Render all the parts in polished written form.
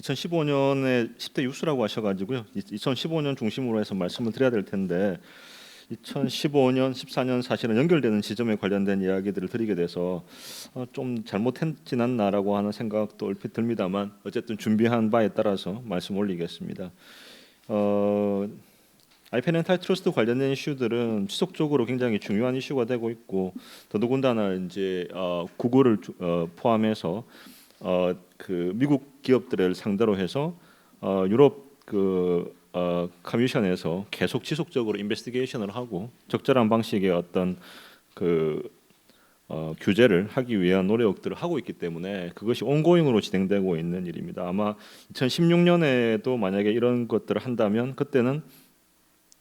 2015년에 10대 유수라고 하셔가지고요. 2015년 중심으로 해서 말씀을 드려야 될 텐데 2015년, 14년 사실은 연결되는 지점에 관련된 이야기들을 드리게 돼서 좀 잘못했진 않나라고 하는 생각도 얼핏 듭니다만 어쨌든 준비한 바에 따라서 말씀 올리겠습니다. IP 엔타이트러스트 관련된 이슈들은 지속적으로 굉장히 중요한 이슈가 되고 있고 더더군다나 이제 구글을 포함해서 그 미국 기업들을 상대로 해서 유럽 커미션에서 계속 지속적으로 인베스티게이션을 하고 적절한 방식의 어떤 규제를 하기 위한 노력들을 하고 있기 때문에 그것이 온고잉으로 진행되고 있는 일입니다. 아마 2016년에도 만약에 이런 것들을 한다면 그때는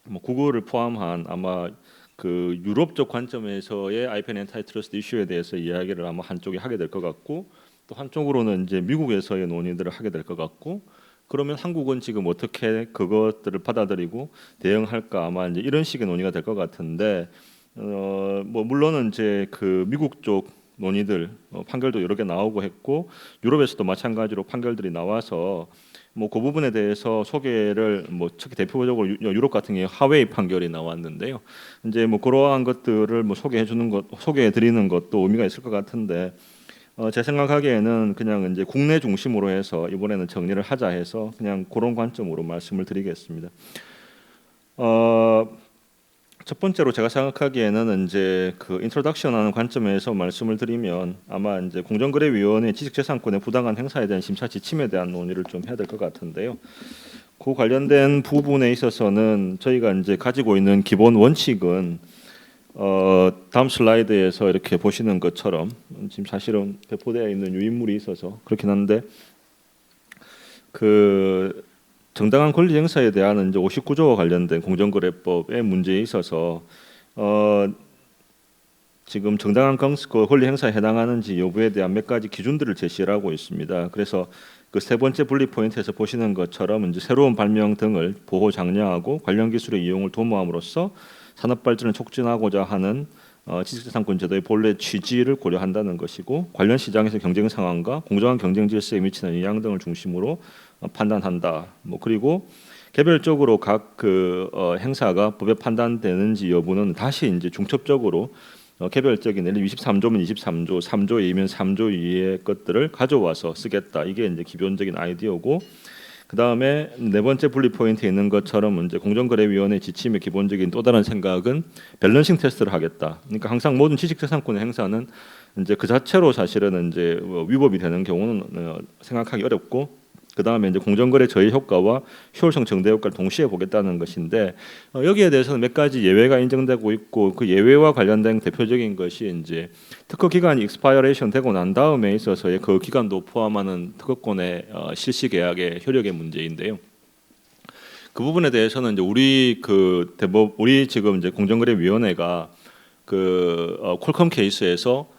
뭐 구글을 포함한 아마 그 유럽적 관점에서의 IP 엔타이트러스트 이슈에 대해서 이야기를 아마 한쪽이 하게 될 것 같고 또 한쪽으로는 이제 미국에서의 논의들을 하게 될 것 같고 그러면 한국은 지금 어떻게 그것들을 받아들이고 대응할까 아마 이제 이런 식의 논의가 될 것 같은데 뭐 물론은 이제 그 미국 쪽 논의들 판결도 여러 개 나오고 했고 유럽에서도 마찬가지로 판결들이 나와서 뭐 그 부분에 대해서 소개를 뭐 특히 대표적으로 유럽 같은 경우에 하웨이 판결이 나왔는데요. 이제 뭐 그러한 것들을 뭐 소개해 드리는 것도 의미가 있을 것 같은데 제 생각하기에는 그냥 이제 국내 중심으로 해서 이번에는 정리를 하자 해서 그냥 그런 관점으로 말씀을 드리겠습니다. 첫 번째로 제가 생각하기에는 이제 그 인트로덕션하는 관점에서 말씀을 드리면 아마 이제 공정거래위원회 지식재산권의 부당한 행사에 대한 심사 지침에 대한 논의를 좀 해야 될 것 같은데요. 그 관련된 부분에 있어서는 저희가 이제 가지고 있는 기본 원칙은 다음 슬라이드에서 이렇게 보시는 것처럼 지금 사실은 배포되어 있는 유인물이 있어서 그렇긴 한데 그 정당한 권리 행사에 대한 이제 59조와 관련된 공정거래법의 문제에 있어서 지금 정당한 권리 행사에 해당하는지 여부에 대한 몇 가지 기준들을 제시를 하고 있습니다. 그래서 그 세 번째 분리 포인트에서 보시는 것처럼 이제 새로운 발명 등을 보호 장려하고 관련 기술의 이용을 도모함으로써 산업 발전을 촉진하고자 하는 지식재산권 제도의 본래 취지를 고려한다는 것이고 관련 시장에서 경쟁 상황과 공정한 경쟁 질서에 미치는 영향 등을 중심으로 판단한다. 뭐 그리고 개별적으로 각 행사가 법에 판단되는지 여부는 다시 이제 중첩적으로 개별적인 예를 23조면 23조, 3조 2면 3조 2의 것들을 가져와서 쓰겠다. 이게 이제 기본적인 아이디어고 그 다음에 네 번째 분리 포인트에 있는 것처럼 이제 공정거래위원회 지침의 기본적인 또 다른 생각은 밸런싱 테스트를 하겠다. 그러니까 항상 모든 지식재산권의 행사는 이제 그 자체로 사실은 이제 위법이 되는 경우는 생각하기 어렵고 그 다음에 이제 공정거래 저해 효과와 효율성 증대 효과를 동시에 보겠다는 것인데 여기에 대해서는 몇 가지 예외가 인정되고 있고 그 예외와 관련된 대표적인 것이 이제 특허 기간이 익스파이어레이션 되고 난 다음에 있어서의 그 기간도 포함하는 특허권의 실시 계약의 효력의 문제인데요. 그 부분에 대해서는 이제 우리 지금 이제 공정거래위원회가 퀄컴 케이스에서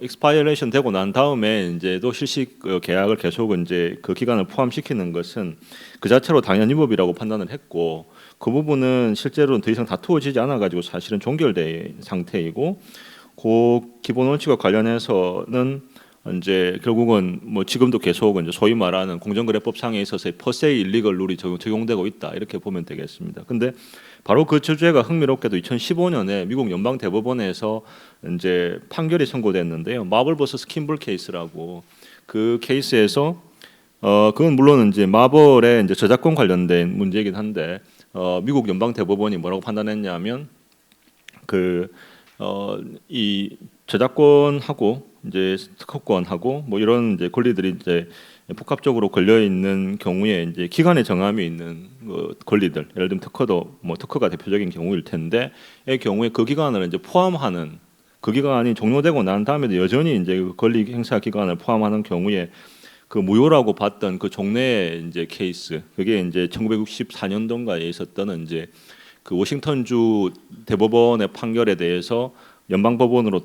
익스파이어레이션 되고 난 다음에 이제도 실시 계약을 계속 이제 그 기간을 포함시키는 것은 그 자체로 당연 위법이라고 판단을 했고 그 부분은 실제로는 더 이상 다투어지지 않아 가지고 사실은 종결된 상태이고 그 기본 원칙과 관련해서는 이제 결국은 뭐 지금도 계속 이제 소위 말하는 공정거래법상에 있어서의 퍼세이 일리걸 룰이 적용되고 있다 이렇게 보면 되겠습니다. 근데 바로 그 주제가 흥미롭게도 2015년에 미국 연방 대법원에서 이제 판결이 선고됐는데요. 마블 vs 킴블 케이스라고 그 케이스에서 그건 물론 이제 마블의 이제 저작권 관련된 문제이긴 한데 미국 연방 대법원이 뭐라고 판단했냐면 이 저작권하고 이제 특허권하고 뭐 이런 이제 권리들이 이제 복합적으로 걸려 있는 경우에 이제 기간의 정함이 있는 권리들, 예를 들면 특허가 대표적인 경우일 텐데, 이 경우에 그 기간을 이제 포함하는 그 기간이 종료되고 난 다음에도 여전히 이제 그 권리 행사 기간을 포함하는 경우에 그 무효라고 봤던 그 종래의 이제 케이스, 그게 이제 1964년도인가에 있었던 이제 그 워싱턴주 대법원의 판결에 대해서 연방법원으로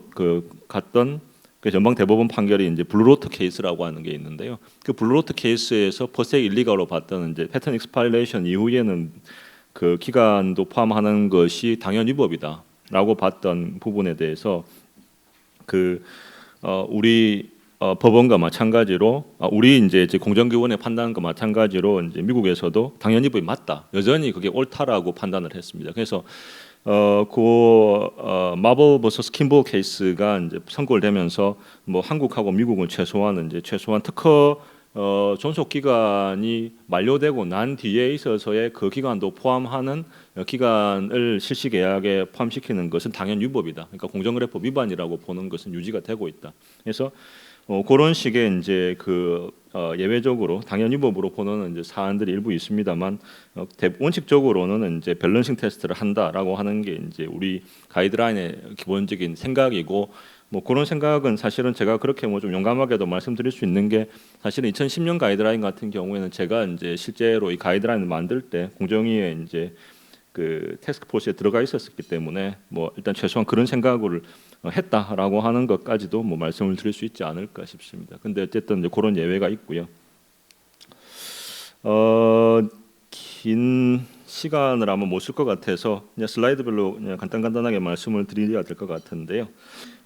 갔던 그 연방 대법원 판결이 이제 블루로트 케이스라고 하는 게 있는데요. 그 블루로트 케이스에서 퍼세 일리가로 봤던 이제 패턴 익스파이레이션 이후에는 그 기간도 포함하는 것이 당연 위법이다라고 봤던 부분에 대해서 우리 법원과 마찬가지로 우리 이제 공정기원의 판단과 마찬가지로 이제 미국에서도 당연히 법이 맞다, 여전히 그게 옳다라고 판단을 했습니다. 그래서 마블 vs 킴보 케이스가 이제 선고를 되면서 뭐 한국하고 미국은 최소한 특허 존속 기간이 만료되고 난 뒤에 있어서의 그 기간도 포함하는 기간을 실시 계약에 포함시키는 것은 당연 유법이다. 그러니까 공정거래법 위반이라고 보는 것은 유지가 되고 있다. 그래서 그런 식의 이제 예외적으로 당연 유법으로 보는 이제 사안들이 일부 있습니다만 원칙적으로는 이제 밸런싱 테스트를 한다라고 하는 게 이제 우리 가이드라인의 기본적인 생각이고, 뭐 그런 생각은 사실은 제가 그렇게 뭐 좀 용감하게도 말씀드릴 수 있는 게, 사실은 2010년 가이드라인 같은 경우에는 제가 이제 실제로 이 가이드라인을 만들 때 공정위에 이제 그 태스크포스에 들어가 있었기 때문에 뭐 일단 최소한 그런 생각을 했다라고 하는 것까지도 뭐 말씀을 드릴 수 있지 않을까 싶습니다. 근데 어쨌든 이제 그런 예외가 있고요. 긴 시간을 아마 못 쓸 것 같아서 그냥 슬라이드별로 그냥 간단하게 말씀을 드려야 될 것 같은데요.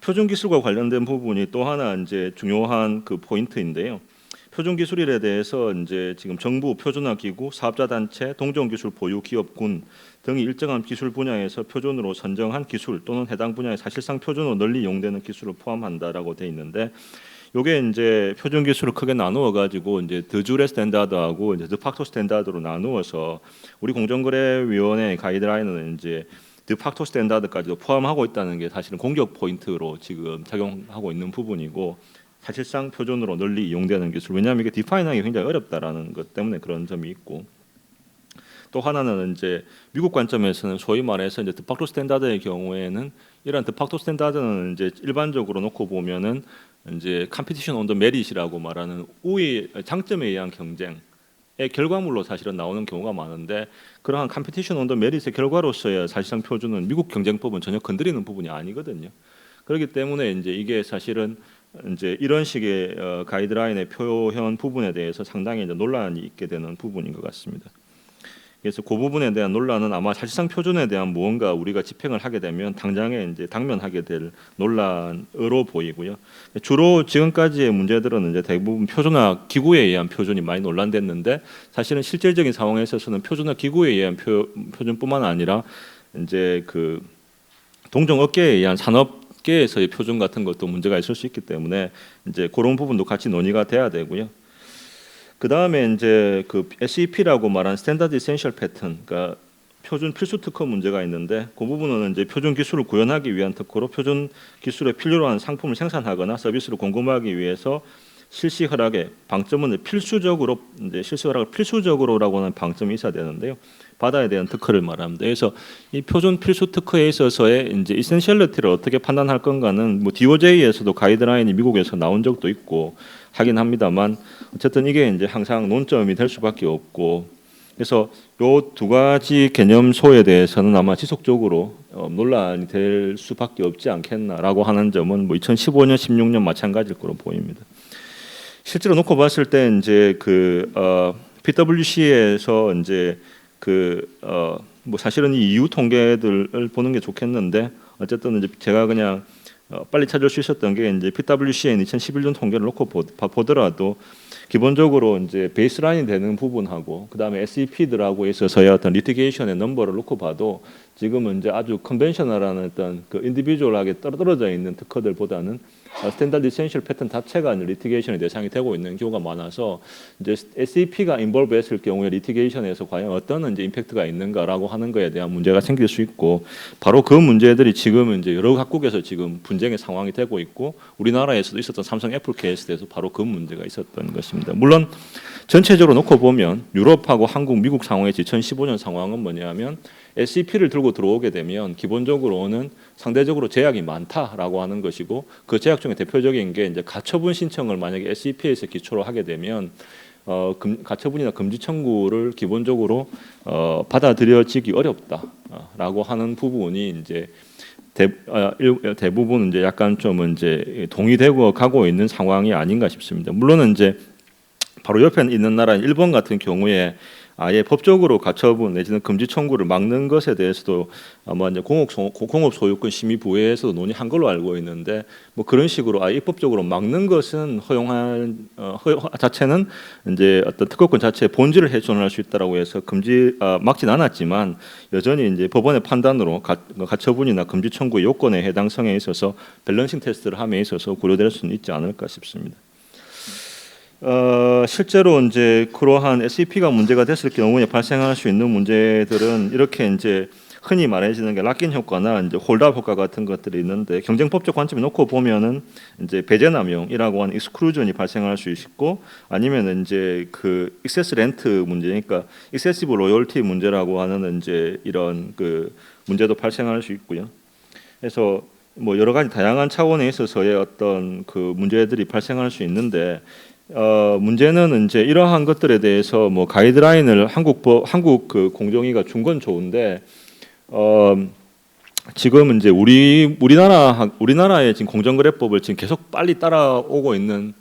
표준 기술과 관련된 부분이 또 하나 이제 중요한 그 포인트인데요. 표준 기술에 대해서 이제 지금 정부, 표준화 기구, 사업자 단체, 동종 기술 보유 기업군 등이 일정한 기술 분야에서 표준으로 선정한 기술 또는 해당 분야의 사실상 표준으로 널리 이용되는 기술을 포함한다라고 돼 있는데, 요게 이제 표준 기술을 크게 나누어 가지고 이제 드주레 스탠다드하고 이제 드팍토 스탠다드로 나누어서 우리 공정거래위원회 가이드라인은 이제 드팍토 스탠다드까지도 포함하고 있다는 게 사실은 공격 포인트로 지금 작용하고 있는 부분이고, 사실상 표준으로 널리 이용되는 기술, 왜냐하면 이게 디파인하기 굉장히 어렵다라는 것 때문에 그런 점이 있고, 또 하나는 이제 미국 관점에서는 소위 말해서 이제 드팍토 스탠다드의 경우에는 이런 드팍토 스탠다드는 이제 일반적으로 놓고 보면은 이제 컴피티션 온 더 메릿이라고 말하는 장점에 의한 경쟁의 결과물로 사실은 나오는 경우가 많은데, 그러한 컴피티션 온 더 메릿의 결과로서의 사실상 표준은 미국 경쟁법은 전혀 건드리는 부분이 아니거든요. 그렇기 때문에 이제 이게 사실은 이제 이런 식의 가이드라인의 표현 부분에 대해서 상당히 이제 논란이 있게 되는 부분인 것 같습니다. 그래서 그 부분에 대한 논란은 아마 사실상 표준에 대한 무언가 우리가 집행을 하게 되면 당장에 이제 당면하게 될 논란으로 보이고요. 주로 지금까지의 문제들은 이제 대부분 표준화 기구에 의한 표준이 많이 논란됐는데, 사실은 실질적인 상황에 있어서는 표준화 기구에 의한 표준뿐만 아니라 이제 그 동종 업계에 의한 산업계에서의 표준 같은 것도 문제가 있을 수 있기 때문에 이제 그런 부분도 같이 논의가 돼야 되고요. 그 다음에 이제 그 SEP라고 말한 스탠다드 이센셜 패턴, 그러니까 표준 필수 특허 문제가 있는데, 그 부분은 이제 표준 기술을 구현하기 위한 특허로 표준 기술에 필요로 한 상품을 생산하거나 서비스를 공급하기 위해서 실시 허락에 방점은 필수적으로 이제 실시 허락을 필수적으로라고 하는 방점이 있어야 되는데요. 받아야 되는 특허를 말합니다. 그래서 이 표준 필수 특허에 있어서의 이제 이센셜리티를 어떻게 판단할 건가는 뭐 DOJ에서도 가이드라인이 미국에서 나온 적도 있고 하긴 합니다만, 어쨌든 이게 이제 항상 논점이 될 수밖에 없고, 그래서 요 두 가지 개념소에 대해서는 아마 지속적으로 논란이 될 수밖에 없지 않겠나라고 하는 점은 뭐 2015년, 16년 마찬가지일 거로 보입니다. 실제로 놓고 봤을 때 이제 PwC에서 이제 뭐 사실은 이 이후 통계들을 보는 게 좋겠는데, 어쨌든 이제 제가 그냥 빨리 찾을 수 있었던 게 이제 PwC의 2011년 통계를 놓고 보더라도 기본적으로 이제 베이스라인이 되는 부분하고 그다음에 SEP들하고 있어서의 어떤 리티게이션의 넘버를 놓고 봐도 지금은 이제 아주 컨벤셔널한 어떤 그 인디비주얼하게 떨어져 있는 특허들보다는 스탠다드 이센셜 패턴 자체가 리티게이션의 대상이 되고 있는 경우가 많아서, 이제 SEP가 인볼브했을 경우에 리티게이션에서 과연 어떤 이제 임팩트가 있는가라고 하는 거에 대한 문제가 생길 수 있고, 바로 그 문제들이 지금 이제 여러 각국에서 지금 분쟁의 상황이 되고 있고, 우리나라에서도 있었던 삼성 애플 케이스에서 바로 그 문제가 있었던 것입니다. 물론 전체적으로 놓고 보면 유럽하고 한국, 미국 상황의 2015년 상황은 뭐냐면, SEP를 들고 들어오게 되면 기본적으로는 상대적으로 제약이 많다라고 하는 것이고, 그 제약 중에 대표적인 게 이제 가처분 신청을 만약에 SEP에서 기초로 하게 되면 가처분이나 금지 청구를 기본적으로 받아들여지기 어렵다라고 하는 부분이 이제 대부분 이제 약간 좀 이제 동의되고 가고 있는 상황이 아닌가 싶습니다. 물론 이제 바로 옆에 있는 나라 일본 같은 경우에 아예 법적으로 가처분 내지는 금지 청구를 막는 것에 대해서도 아마 이제 공업 소유권 심의부에서 논의한 걸로 알고 있는데 뭐 그런 식으로 아예 입법적으로 막는 것은 허용한 자체는 이제 어떤 특허권 자체의 본질을 훼손할 수 있다라고 해서 막진 않았지만 여전히 이제 법원의 판단으로 가처분이나 금지 청구의 요건의 해당성에 있어서 밸런싱 테스트를 함에 있어서 고려될 수는 있지 않을까 싶습니다. 실제로 이제 그러한 SEP가 문제가 됐을 경우에 발생할 수 있는 문제들은 이렇게 이제 흔히 말해지는 게 락인 효과나 이제 홀드업 효과 같은 것들이 있는데 경쟁법적 관점에 놓고 보면은 이제 배제 남용이라고 하는 익스클루전이 발생할 수 있고 아니면 이제 그 익세스 렌트 문제니까 익세시브 로열티 문제라고 하는 이제 이런 그 문제도 발생할 수 있고요. 그래서 뭐 여러 가지 다양한 차원에 있어서의 어떤 그 문제들이 발생할 수 있는데 문제는 이제 이러한 것들에 대해서 뭐 가이드라인을 한국 그 공정위가 준 건 좋은데 지금 이제 우리나라의 지금 공정거래법을 지금 계속 빨리 따라오고 있는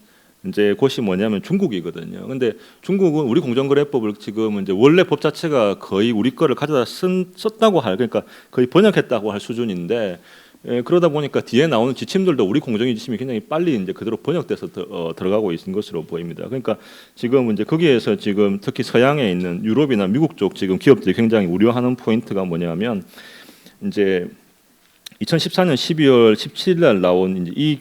이제 곳이 뭐냐면 중국이거든요. 근데 중국은 우리 공정거래법을 지금 이제 원래 법 자체가 거의 우리 거를 가져다 썼다고 그러니까 거의 번역했다고 할 수준인데. 그러다 보니까 뒤에 나오는 지침들도 우리 공정위 지침이 굉장히 빨리 이제 그대로 번역돼서 들어가고 있는 것으로 보입니다. 그러니까 지금 이제 거기에서 지금 특히 서양에 있는 유럽이나 미국 쪽 지금 기업들이 굉장히 우려하는 포인트가 뭐냐면 이제 2014년 12월 17일 날 나온 이제 이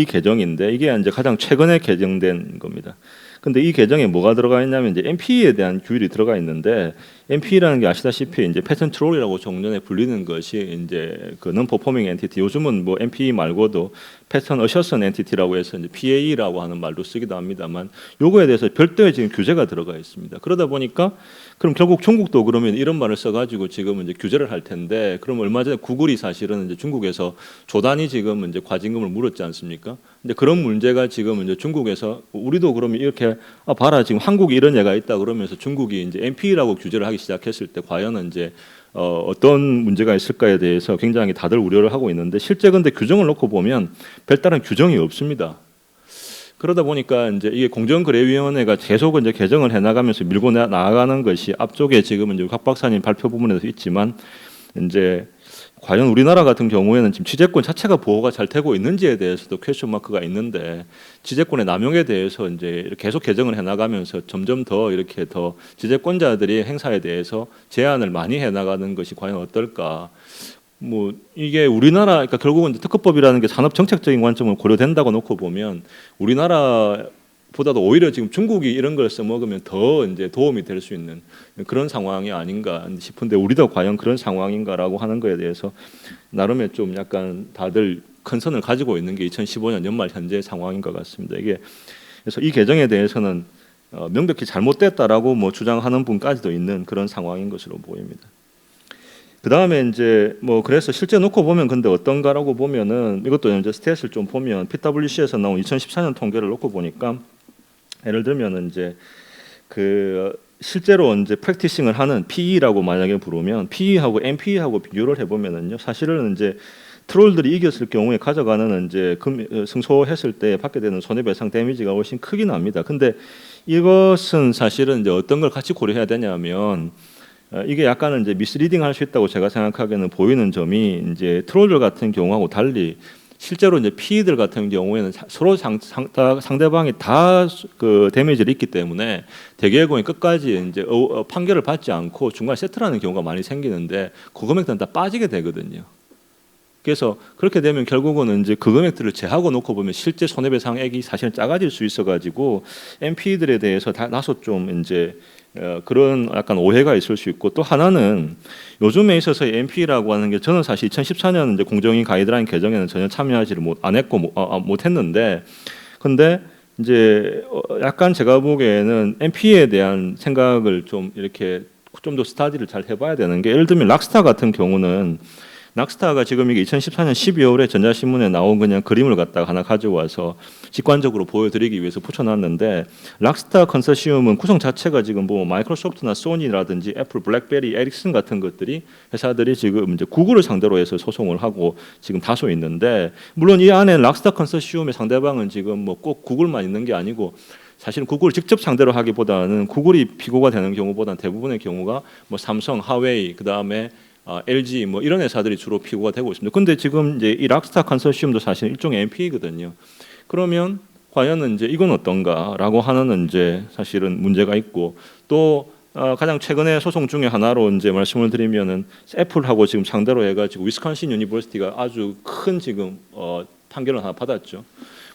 개정인데 이게 이제 가장 최근에 개정된 겁니다. 근데 이 개정에 뭐가 들어가 있냐면 이제 MP에 대한 규율이 들어가 있는데 MP라는 게 아시다시피 이제 패턴 트롤이라고 종전에 불리는 것이 이제 그 non performing entity 요즘은 뭐 MP 말고도 패턴 어셔선 엔티티라고 해서 이제 PA라고 하는 말도 쓰기도 합니다만 요거에 대해서 별도의 지금 규제가 들어가 있습니다. 그러다 보니까 그럼 결국 중국도 그러면 이런 말을 써가지고 지금 이제 규제를 할 텐데 그럼 얼마 전에 구글이 사실은 이제 중국에서 조단위 지금 이제 과징금을 물었지 않습니까? 근데 그런 문제가 지금 이제 중국에서 우리도 그러면 이렇게 봐라 지금 한국이 이런 예가 있다 그러면서 중국이 이제 MP라고 규제를 하기 시작했을 때 과연 이제 어떤 문제가 있을까에 대해서 굉장히 다들 우려를 하고 있는데 실제 근데 규정을 놓고 보면 별다른 규정이 없습니다. 그러다 보니까 이제 이게 공정거래위원회가 계속 이제 개정을 해나가면서 밀고 나아가는 것이 앞쪽에 지금 이제 곽 박사님 발표 부분에서 있지만 이제 과연 우리나라 같은 경우에는 지금 취재권 자체가 보호가 잘 되고 있는지에 대해서도 퀘스천 마크가 있는데 취재권의 남용에 대해서 이제 계속 개정을 해나가면서 점점 더 이렇게 더 취재권자들이 행사에 대해서 제한을 많이 해나가는 것이 과연 어떨까? 뭐 이게 우리나라 그러니까 결국은 특허법이라는 게 산업 정책적인 관점을 고려된다고 놓고 보면 우리나라보다도 오히려 지금 중국이 이런 걸 써먹으면 더 이제 도움이 될 수 있는 그런 상황이 아닌가 싶은데 우리도 과연 그런 상황인가라고 하는 거에 대해서 나름의 좀 약간 다들 컨선을 가지고 있는 게 2015년 연말 현재 상황인 것 같습니다. 이게 그래서 이 개정에 대해서는 명백히 잘못됐다라고 뭐 주장하는 분까지도 있는 그런 상황인 것으로 보입니다. 그 다음에 이제 뭐 그래서 실제 놓고 보면 근데 어떤가라고 보면은 이것도 이제 스탯을 좀 보면 PwC에서 나온 2014년 통계를 놓고 보니까 예를 들면은 이제 그 실제로 이제 프랙티싱을 하는 PE라고 만약에 부르면 PE하고 MPE하고 비교를 해보면은요 사실은 이제 트롤들이 이겼을 경우에 가져가는 이제 승소했을 때 받게 되는 손해배상 데미지가 훨씬 크긴 합니다. 근데 이것은 사실은 이제 어떤 걸 같이 고려해야 되냐면 이게 약간은 이제 미스리딩 할 수 있다고 제가 생각하기에는 보이는 점이 이제 트롤들 같은 경우하고 달리 실제로 이제 PE들 같은 경우에는 서로 상대방이 다 그 데미지를 입기 때문에 대개의 끝까지 이제 판결을 받지 않고 중간에 세트라는 경우가 많이 생기는데 그 금액들은 다 빠지게 되거든요. 그래서 그렇게 되면 결국은 이제 그 금액들을 제하고 놓고 보면 실제 손해배상액이 사실은 작아질 수 있어가지고 MP들에 대해서 다소 좀 이제 그런 약간 오해가 있을 수 있고 또 하나는 요즘에 있어서 MP라고 하는 게 저는 사실 2014년 이제 공정위 가이드라인 개정에는 전혀 참여하지를 안 했고 못했는데 근데 이제 약간 제가 보기에는 MP에 대한 생각을 좀 이렇게 좀 더 스타디를 잘 해봐야 되는 게 예를 들면 락스타 같은 경우는 락스타가 지금 이게 2014년 12월에 전자신문에 나온 그냥 그림을 갖다가 하나 가져와서 직관적으로 보여드리기 위해서 붙여놨는데 락스타 컨소시엄은 구성 자체가 지금 뭐 마이크로소프트나 소니라든지 애플, 블랙베리, 에릭슨 같은 것들이 회사들이 지금 이제 구글을 상대로 해서 소송을 하고 지금 다소 있는데 물론 이 안에 락스타 컨소시엄의 상대방은 지금 뭐 꼭 구글만 있는 게 아니고 사실은 구글을 직접 상대로 하기보다는 구글이 피고가 되는 경우보다는 대부분의 경우가 뭐 삼성, 하웨이, 그 다음에 LG 뭐 이런 회사들이 주로 피고가 되고 있습니다. 근데 지금 이제 이 락스타 컨소시엄도 사실 일종의 NP거든요. 그러면 과연 이제 이건 어떤가라고 하는 이제 사실은 문제가 있고 또 가장 최근에 소송 중에 하나로 이제 말씀을 드리면은 애플하고 지금 상대로 해가지고 위스콘신 유니버시티가 아주 큰 지금 판결을 하나 받았죠.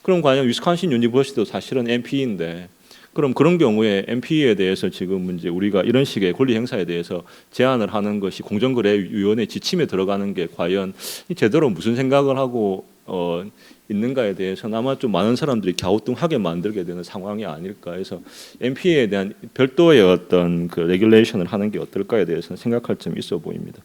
그럼 과연 위스콘신 유니버시티도 사실은 NP인데 그럼 그런 경우에 NP에 대해서 지금 이제 우리가 이런 식의 권리 행사에 대해서 제한을 하는 것이 공정거래위원회 지침에 들어가는 게 과연 제대로 무슨 생각을 하고 있는가에 대해서는 아마 좀 많은 사람들이 갸우뚱하게 만들게 되는 상황이 아닐까 해서 NP에 대한 별도의 어떤 그 레귤레이션을 하는 게 어떨까에 대해서는 생각할 점이 있어 보입니다.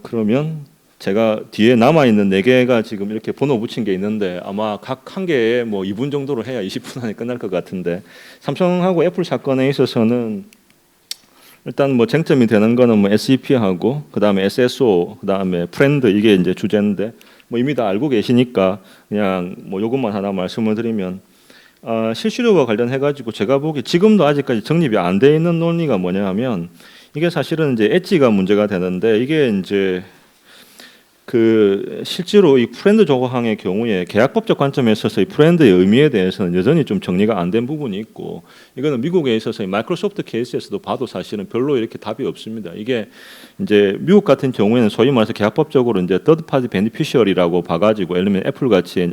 그러면 제가 뒤에 남아 있는 4개가 지금 이렇게 번호 붙인 게 있는데 아마 각 한 개에 뭐 2분 정도로 해야 20분 안에 끝날 것 같은데 삼성하고 애플 사건에 있어서는 일단 뭐 쟁점이 되는 거는 뭐 SEP하고 그다음에 SSO 그다음에 프렌드 이게 이제 주제인데 뭐 이미 다 알고 계시니까 그냥 뭐 요것만 하나 말씀을 드리면 실시료와 관련해 가지고 제가 보기 지금도 아직까지 정립이 안 돼 있는 논리가 뭐냐면 이게 사실은 이제 엣지가 문제가 되는데 이게 이제 그 실제로 이 프렌드 조항의 경우에 계약법적 관점에 있어서 이 프렌드의 의미에 대해서는 여전히 좀 정리가 안 된 부분이 있고 이거는 미국에 있어서 마이크로소프트 케이스에서도 봐도 사실은 별로 이렇게 답이 없습니다. 이게 이제 미국 같은 경우에는 소위 말해서 계약법적으로 이제 third party beneficiary라고 봐가지고 예를 들면 애플 같이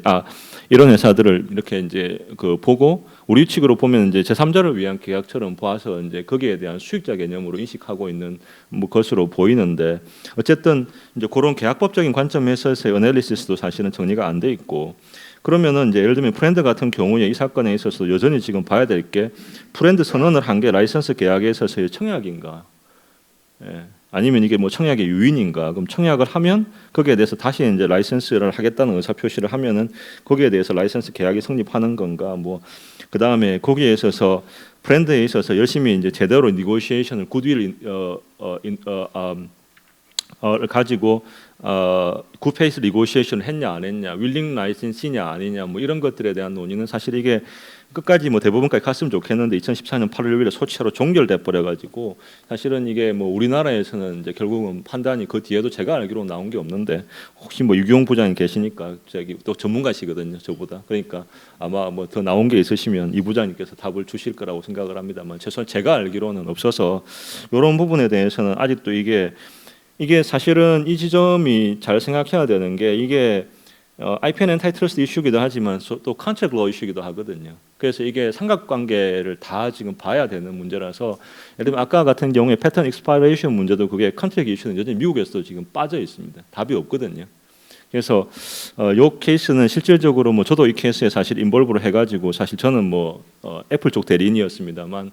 이런 회사들을 이렇게 이제 그 보고 우리 측으로 보면 이제 제3자를 위한 계약처럼 봐서 이제 거기에 대한 수익자 개념으로 인식하고 있는 뭐 것으로 보이는데 어쨌든 이제 그런 계약법적인 관점에서의 어널리시스도 사실은 정리가 안 돼 있고 그러면은 이제 예를 들면 프렌드 같은 경우에 이 사건에 있어서 여전히 지금 봐야 될 게 프렌드 선언을 한 게 라이선스 계약에 있어서의 청약인가? 예. 아니면 이게 뭐 청약의 유인인가? 그럼 청약을 하면 거기에 대해서 다시 이제 라이선스를 하겠다는 의사 표시를 하면은 거기에 대해서 라이선스 계약이 성립하는 건가? 뭐 그 다음에 거기에 있어서 브랜드에 있어서 열심히 이제 제대로 니고시에이션을 굿윌 를 가지고 굿페이스 니고시에이션을 했냐 안 했냐, 윌링 라이센스냐 아니냐 뭐 이런 것들에 대한 논의는 사실 이게 끝까지 뭐 대부분까지 갔으면 좋겠는데 2014년 8월 6일에 소치하로 종결돼 버려 가지고 사실은 이게 뭐 우리나라에서는 이제 결국은 판단이 그 뒤에도 제가 알기로 나온 게 없는데 혹시 뭐 유경 부장님 계시니까 저기 또 전문가시거든요 저보다 그러니까 아마 뭐 더 나온 게 있으시면 이 부장님께서 답을 주실 거라고 생각을 합니다만 최소한 제가 알기로는 없어서 이런 부분에 대해서는 아직도 이게 사실은 이 지점이 잘 생각해야 되는 게 이게 IPN 엔타이틀스 이슈기도 하지만 또 컨트랙트 로 이슈기도 하거든요. 그래서 이게 삼각관계를 다 지금 봐야 되는 문제라서 예를 들면 아까 같은 경우에 패턴 익스파이레이션 문제도 그게 컨트랙트 이슈는 여전히 미국에서도 지금 빠져 있습니다. 답이 없거든요. 그래서 요 케이스는 실질적으로 뭐 저도 이 케이스에 사실 인볼브를 해가지고 사실 저는 뭐 애플 쪽 대리인이었습니다만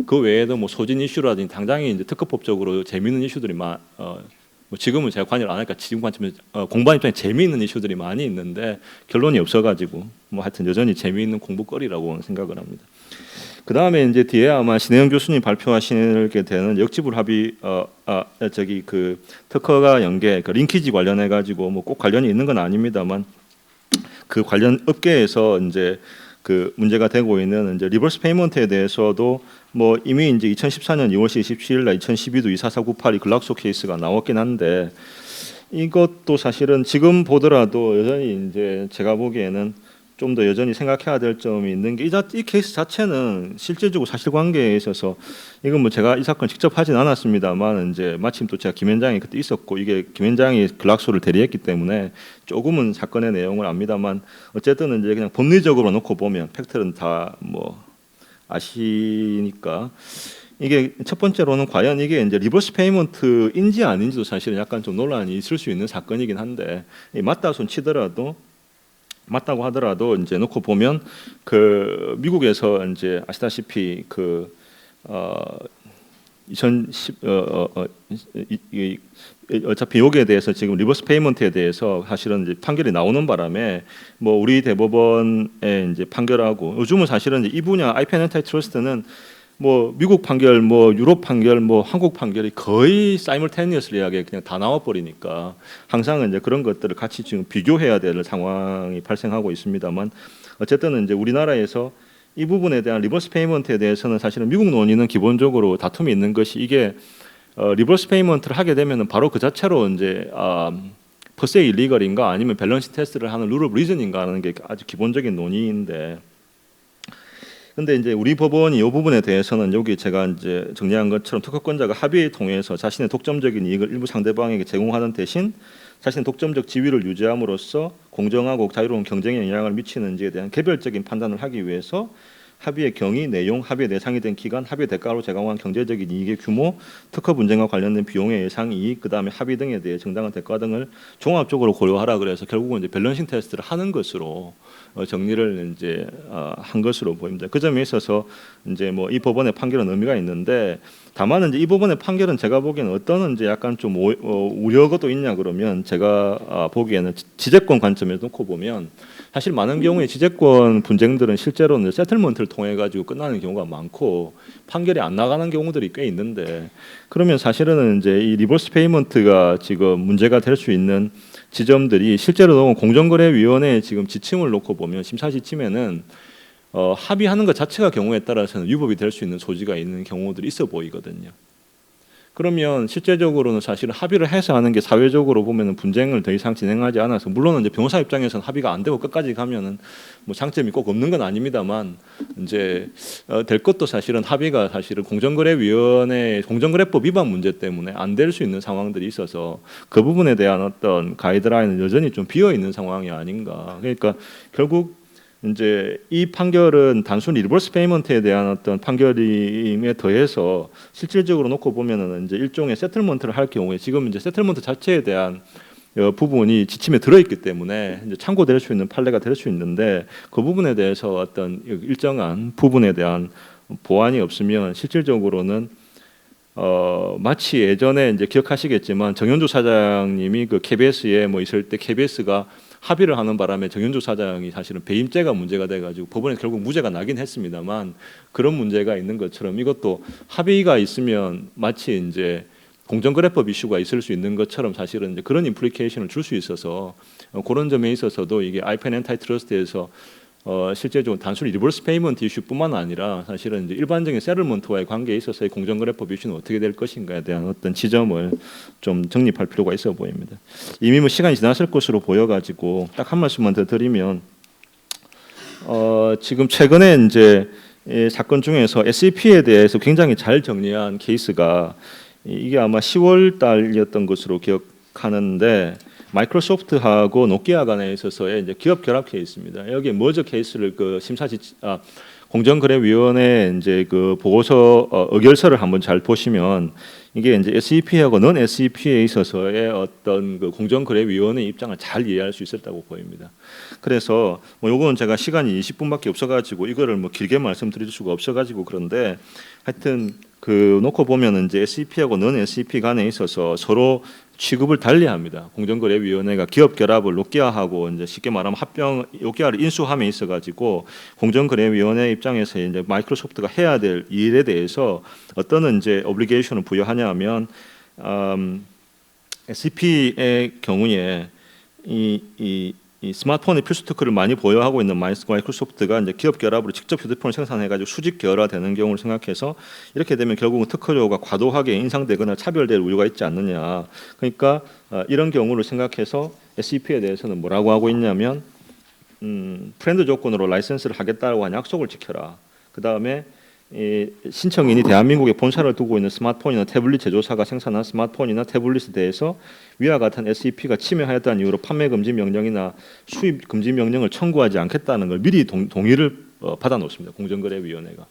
그 외에도 뭐 소진 이슈라든지 당장에 이제 특허법적으로 재미있는 이슈들이 뭐 지금은 제가 관여를 안 하니까 지금 관점에서 공부한 입장에 재미있는 이슈들이 많이 있는데 결론이 없어가지고 뭐 하여튼 여전히 재미있는 공부거리라고 생각을 합니다. 그 다음에 이제 뒤에 아마 신혜영 교수님 발표하시게 되는 역지불 합의 저기 그 특허가 연계 그 링키지 관련해 가지고 뭐 꼭 관련이 있는 건 아닙니다만 그 관련 업계에서 이제 그 문제가 되고 있는 이제 리버스 페이먼트에 대해서도 뭐 이미 이제 2014년 2월 27일 날 2012도 24498이 글락소 케이스가 나왔긴 한데 이것도 사실은 지금 보더라도 여전히 이제 제가 보기에는 좀 더 여전히 생각해야 될 점이 있는 게 이 케이스 자체는 실질적으로 사실관계에 있어서 이건 뭐 제가 이 사건 직접 하진 않았습니다만 이제 마침 또 제가 김현장이 그때 있었고 이게 김현장이 글락소를 대리했기 때문에 조금은 사건의 내용을 압니다만 어쨌든 이제 그냥 법리적으로 놓고 보면 팩트는 다 뭐 아시니까 이게 첫 번째로는 과연 이게 이제 리버스 페이먼트인지 아닌지도 사실은 약간 좀 논란이 있을 수 있는 사건이긴 한데 맞다 손 치더라도 맞다고 하더라도 이제 놓고 보면 그 미국에서 이제 아시다시피 그 2010 어차피 여기에 대해서 지금 리버스 페이먼트에 대해서 사실은 이제 판결이 나오는 바람에 뭐 우리 대법원에 이제 판결하고 요즘은 사실은 이제 이 분야 IPN 엔타이트러스트는 뭐 미국 판결, 뭐 유럽 판결, 뭐 한국 판결이 거의 사이멀테니어스리하게 그냥 다 나와 버리니까 항상 이제 그런 것들을 같이 지금 비교해야 될 상황이 발생하고 있습니다만 어쨌든 이제 우리나라에서 이 부분에 대한 리버스 페이먼트에 대해서는 사실은 미국 논의는 기본적으로 다툼이 있는 것이 이게 리버스 페이먼트를 하게 되면은 바로 그 자체로 이제 퍼세 일리걸인가 아니면 밸런싱 테스트를 하는 룰 오브 리즌인가 하는 게 아주 기본적인 논의인데, 근데 이제 우리 법원이 이 부분에 대해서는 여기 제가 이제 정리한 것처럼 특허권자가 합의에 통해서 자신의 독점적인 이익을 일부 상대방에게 제공하는 대신 자신의 독점적 지위를 유지함으로써 공정하고 자유로운 경쟁에 영향을 미치는지에 대한 개별적인 판단을 하기 위해서 합의의 경위, 내용, 합의의 대상이 된 기간, 합의의 대가로 제공한 경제적인 이익의 규모, 특허 분쟁과 관련된 비용의 예상 이익, 그다음에 합의 등에 대해 정당한 대가 등을 종합적으로 고려하라 그래서 결국은 이제 밸런싱 테스트를 하는 것으로 정리를 이제 한 것으로 보입니다. 그 점에 있어서 이제 뭐 이 법원의 판결은 의미가 있는데, 다만 이제 이 법원의 판결은 제가 보기에는 어떤 이제 약간 좀 우려가 또 있냐 그러면 제가 보기에는 지재권 관점에서 놓고 보면 사실 많은 경우에 지재권 분쟁들은 실제로는 세틀먼트를 통해 가지고 끝나는 경우가 많고 판결이 안 나가는 경우들이 꽤 있는데, 그러면 사실은 이제 이 리버스 페이먼트가 지금 문제가 될 수 있는 지점들이 실제로 공정거래위원회의 지금 지침을 놓고 보면 심사 지침에는 합의하는 것 자체가 경우에 따라서는 위법이 될 수 있는 소지가 있는 경우들이 있어 보이거든요. 그러면 실제적으로는 사실은 합의를 해서 하는 게 사회적으로 보면은 분쟁을 더 이상 진행하지 않아서, 물론 이제 변호사 입장에서는 합의가 안 되고 끝까지 가면은 뭐 장점이 꼭 없는 건 아닙니다만 이제 될 것도 사실은 합의가 사실은 공정거래위원회 공정거래법 위반 문제 때문에 안 될 수 있는 상황들이 있어서 그 부분에 대한 어떤 가이드라인은 여전히 좀 비어 있는 상황이 아닌가. 그러니까 결국 이제 이 판결은 단순히 리버스 페이먼트에 대한 어떤 판결임에 더해서 실질적으로 놓고 보면은 이제 일종의 세틀먼트를 할 경우에 지금 이제 세틀먼트 자체에 대한 부분이 지침에 들어있기 때문에 이제 참고될 수 있는 판례가 될 수 있는데, 그 부분에 대해서 어떤 일정한 부분에 대한 보완이 없으면 실질적으로는 마치 예전에 이제 기억하시겠지만 정현주 사장님이 그 KBS에 뭐 있을 때 KBS가 합의를 하는 바람에 정현주 사장이 사실은 배임죄가 문제가 돼가지고 법원에 결국 무죄가 나긴 했습니다만, 그런 문제가 있는 것처럼 이것도 합의가 있으면 마치 이제 공정거래법 이슈가 있을 수 있는 것처럼 사실은 이제 그런 임플리케이션을 줄 수 있어서 그런 점에 있어서도 이게 IP 엔타이트러스트에서 실제적으로 단순히 리버스 페이먼트 이슈뿐만 아니라 사실은 이제 일반적인 세틀먼트와의 관계에 있어서의 공정거래법 이슈는 어떻게 될 것인가에 대한 어떤 지점을 좀 정립할 필요가 있어 보입니다. 이미 뭐 시간이 지났을 것으로 보여가지고 딱 한 말씀만 더 드리면, 지금 최근에 이제 이 사건 중에서 SEP에 대해서 굉장히 잘 정리한 케이스가 이게 아마 10월 달이었던 것으로 기억하는데, 마이크로소프트하고 노키아 간에 있어서의 이제 기업 결합 케이스입니다. 여기 머저 케이스를 그 공정거래위원회 이제 그 보고서 의결서를 한번 잘 보시면 이게 이제 SEP하고 넌 SEP에 있어서의 어떤 그 공정거래위원회 입장을 잘 이해할 수 있었다고 보입니다. 그래서 뭐 요거는 제가 시간이 20분밖에 없어가지고 이거를 뭐 길게 말씀드릴 수가 없어가지고 그런데, 하여튼 그 놓고 보면은 이제 SEP하고 넌 SEP 간에 있어서 서로 취급을 달리합니다. 공정거래위원회가 기업 결합을 노키아하고 이제 쉽게 말하면 노키아를 인수함에 있어가지고 공정거래위원회 입장에서 이제 마이크로소프트가 해야 될 일에 대해서 어떤 이제 오블리게이션을 부여하냐면, SCP의 경우에 이 스마트폰의 필수 특허를 많이 보유하고 있는 마이크로소프트가 이제 기업 결합으로 직접 휴대폰을 생산해가지고 수직 계열화되는 경우를 생각해서 이렇게 되면 결국은 특허료가 과도하게 인상되거나 차별될 우려가 있지 않느냐. 그러니까 이런 경우를 생각해서 SEP에 대해서는 뭐라고 하고 있냐면, 프렌드 조건으로 라이센스를 하겠다고 한 약속을 지켜라. 그 다음에 신청인이 대한민국에 본사를 두고 있는 스마트폰이나 태블릿 제조사가 생산한 스마트폰이나 태블릿에 대해서 위와 같은 SEP가 침해하였다는 이유로 판매 금지 명령이나 수입 금지 명령을 청구하지 않겠다는 걸 미리 동의를 받아 놓습니다. 공정거래위원회가.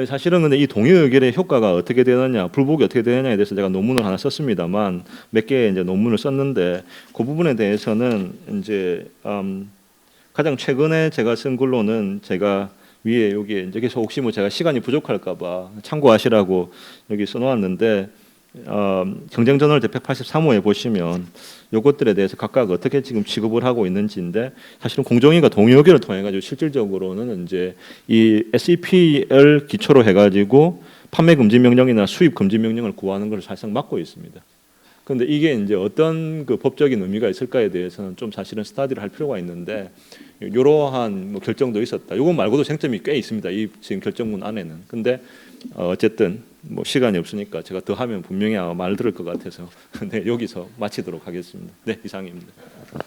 사실은 근데 이 동의 의결의 효과가 어떻게 되느냐, 불복이 어떻게 되느냐에 대해서 제가 논문을 하나 썼습니다만, 몇 개의 이제 논문을 썼는데 그 부분에 대해서는 이제 가장 최근에 제가 쓴 글로는 제가 위에 여기 이제 계속 혹시 뭐 제가 시간이 부족할까봐 참고하시라고 여기 써놓았는데, 경쟁저널 183호에 보시면 이것들에 대해서 각각 어떻게 지금 취급을 하고 있는지인데, 사실은 공정위가 동의 의결을 통해 가지고 실질적으로는 이제 이 SEP를 기초로 해가지고 판매 금지 명령이나 수입 금지 명령을 구하는 것을 사실상 막고 있습니다. 근데 이게 이제 어떤 그 법적인 의미가 있을까에 대해서는 좀 사실은 스터디를 할 필요가 있는데 이러한 뭐 결정도 있었다. 이거 말고도 쟁점이 꽤 있습니다. 이 지금 결정문 안에는. 근데 어쨌든 뭐 시간이 없으니까 제가 더 하면 분명히 아마 말 들을 것 같아서 네, 여기서 마치도록 하겠습니다. 네, 이상입니다.